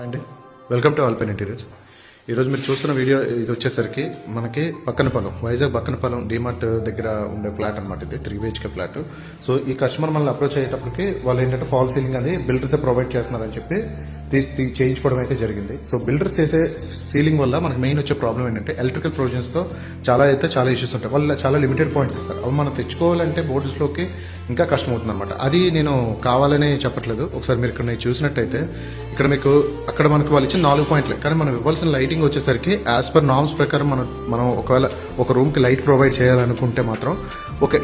అండి welcome to Alpen interiors. ఈరోజు మీరు చూస్తున్న వీడియో ఇది వచ్చేసరికి మనకి బక్కనపాలెం, వైజాగ్ బక్కనపాలెం డీమార్ట్ దగ్గర ఉండే ఫ్లాట్ అనమాట. ఇది 3 BHK ఫ్లాట్. సో ఈ కస్టమర్ మనల్ని అప్రోచ్ అయ్యేటప్పటికి వాళ్ళు ఏంటంటే ఫాల్ సీలింగ్ అది బిల్డర్సే ప్రొవైడ్ చేస్తున్నారని చెప్పి చేయించుకోవడం అయితే జరిగింది. సో బిల్డర్స్ చేసే సీలింగ్ వల్ల మనకి మెయిన్ వచ్చే ప్రాబ్లం ఏంటంటే ఎలక్ట్రికల్ ప్రొవిజన్స్తో చాలా ఇష్యూస్ ఉంటాయి. వాళ్ళు చాలా లిమిటెడ్ పాయింట్స్ ఇస్తారు. అవి మనం తెచ్చుకోవాలంటే బోర్డ్స్లోకి ఇంకా కష్టం అవుతుంది అనమాట. అది నేను కావాలని చెప్పట్లేదు. ఒకసారి మీరు ఇక్కడ చూసినట్టయితే ఇక్కడ మీకు అక్కడ మనకు వాళ్ళు ఇచ్చిన 4 పాయింట్లే, కానీ మనం ఇవ్వాల్సిన లైటింగ్ వచ్చేసరికి యాజ్ పర్ నార్మ్స్ ప్రకారం మనం ఒకవేళ ఒక రూమ్కి లైట్ ప్రొవైడ్ చేయాలనుకుంటే మాత్రం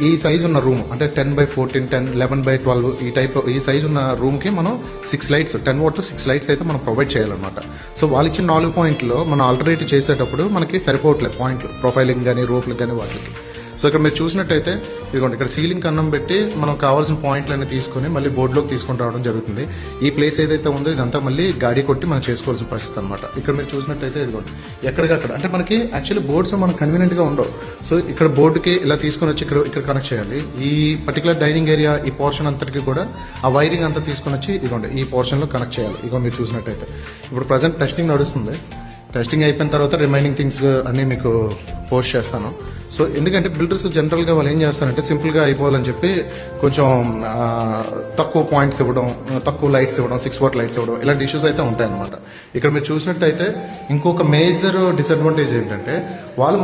ఈ సైజ్ ఉన్న రూమ్ అంటే 10/14, 11/12 ఈ సైజ్ ఉన్న రూమ్కి మనం 6 లైట్స్ 10 వాట్ 6 లైట్స్ అయితే మనం ప్రొవైడ్ చేయాలన్నమాట. సో వాళ్ళు ఇచ్చిన 4 పాయింట్లో మనం ఆల్టర్నేటివ్ చేసేటప్పుడు మనకి సరిపోవట్లేదు పాయింట్లు, ప్రొఫైలింగ్ కానీ రూఫ్లకు కానీ వాటికి. సో ఇక్కడ మీరు చూసినట్టయితే ఇదిగోండి, ఇక్కడ సీలింగ్ కన్నం పెట్టి మనం కావాల్సిన పాయింట్లన్నీ తీసుకొని మళ్ళీ బోర్డులోకి తీసుకొని రావడం జరుగుతుంది. ఈ ప్లేస్ ఏదైతే ఉందో ఇదంతా మళ్ళీ గాడి కొట్టి మనం చేసుకోవాల్సిన పరిస్థితి అనమాట. ఇక్కడ మీరు చూసినట్టయితే ఇదిగోండి, ఎక్కడికక్కడ అంటే మనకి యాక్చువల్లీ బోర్డ్స్ మనకు కన్వీనియంట్ గా ఉండవు. సో ఇక్కడ బోర్డుకి ఇలా తీసుకొని వచ్చి ఇక్కడ కనెక్ట్ చేయాలి. ఈ పర్టికులర్ డైనింగ్ ఏరియా ఈ పోర్షన్ అంతటికి కూడా ఆ వైరింగ్ అంతా తీసుకొని వచ్చి ఇదిగోండి ఈ పోర్షన్ లో కనెక్ట్ చేయాలి. ఇదిగోండి మీరు చూసినట్టయితే ఇప్పుడు ప్రజెంట్ టెస్టింగ్ నడుస్తుంది. టెస్టింగ్ అయిపోయిన తర్వాత రిమైనింగ్ థింగ్స్ అన్నీ మీకు పోస్ట్ చేస్తాను. సో ఎందుకంటే బిల్డర్స్ జనరల్గా వాళ్ళు ఏం చేస్తారంటే సింపుల్గా అయిపోవాలని చెప్పి కొంచెం తక్కువ పాయింట్స్ ఇవ్వడం, తక్కువ లైట్స్ ఇవ్వడం, 6 వాట్ లైట్స్ ఇవ్వడం, ఇలాంటి ఇష్యూస్ అయితే ఉంటాయన్నమాట. ఇక్కడ మీరు చూసినట్టయితే ఇంకొక మేజర్ డిసడ్వాంటేజ్ ఏంటంటే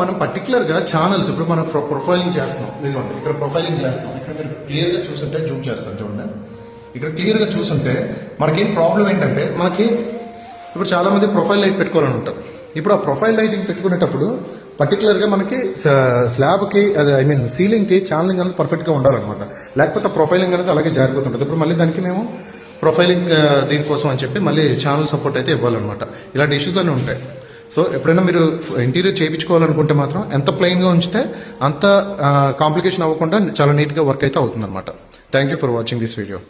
మనం పర్టికులర్గా ఛానల్స్ ఇప్పుడు మనం ప్రొఫైలింగ్ చేస్తున్నాం. ఇదిగోండి ఇక్కడ ప్రొఫైలింగ్ చేస్తాం. ఇక్కడ మీరు క్లియర్గా చూసుంటే జూమ్ చేస్తాను చూడండి. ఇక్కడ క్లియర్గా చూసుంటే మనకేం ప్రాబ్లం ఏంటంటే ఇప్పుడు చాలా మంది ప్రొఫైల్ లైట్ పెట్టుకోవాలని ఉంటుంది. ఇప్పుడు ఆ ప్రొఫైల్ లైటింగ్ పెట్టుకునేటప్పుడు పర్టికులర్గా మనకి స్లాబ్కి సీలింగ్కి ఛానలింగ్ అనేది పర్ఫెక్ట్గా ఉండాలన్నమాట. లేకపోతే ప్రొఫైలింగ్ అనేది అలాగే జారిపోతుంటుంది. ఇప్పుడు మళ్ళీ దానికి మేము ప్రొఫైలింగ్ దీనికోసం అని చెప్పి మళ్ళీ ఛానల్ సపోర్ట్ అయితే ఇవ్వాలన్నమాట. ఇలాంటి ఇష్యూస్ అన్నీ ఉంటాయి. సో ఎప్పుడైనా మీరు ఇంటీరియర్ చేయించుకోవాలనుకుంటే మాత్రం ఎంత ప్లెయిన్గా ఉంచితే అంత కాంప్లికేషన్ అవ్వకుండా చాలా నీట్గా వర్క్ అయితే అవుతుందన్నమాట. Thank you for watching this video.